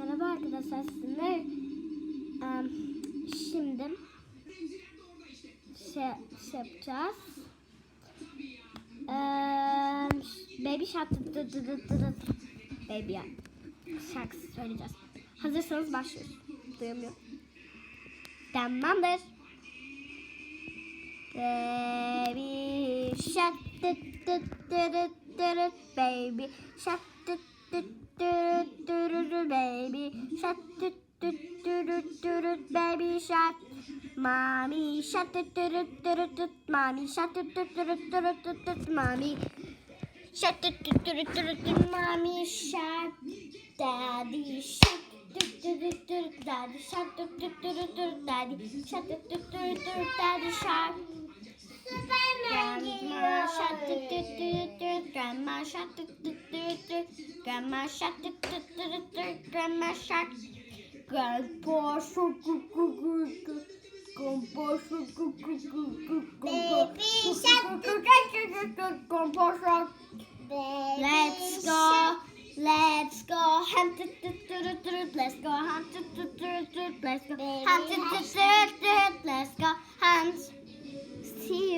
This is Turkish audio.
Merhaba arkadaşlar, sizinle şimdi şey yapacağız. Baby Shark Baby şarkısı söyleyeceğiz. Hazırsanız başlıyoruz. Duyamıyorum. Tamamdır. Baby Shark Baby Shark Baby Shark Baby Shark Mommy Shark Mommy Shark Mommy Shark Mommy Shark Daddy Shark Daddy Shark Daddy Shark Daddy Shark Grandma Shark Grandma Shark Grandma Shark Grandma Shark Grandpa Shark Grandpa Shark Baby Shark Grandpa Shark Let's go hunt let's go hunt let's go hunt let's go hunt see you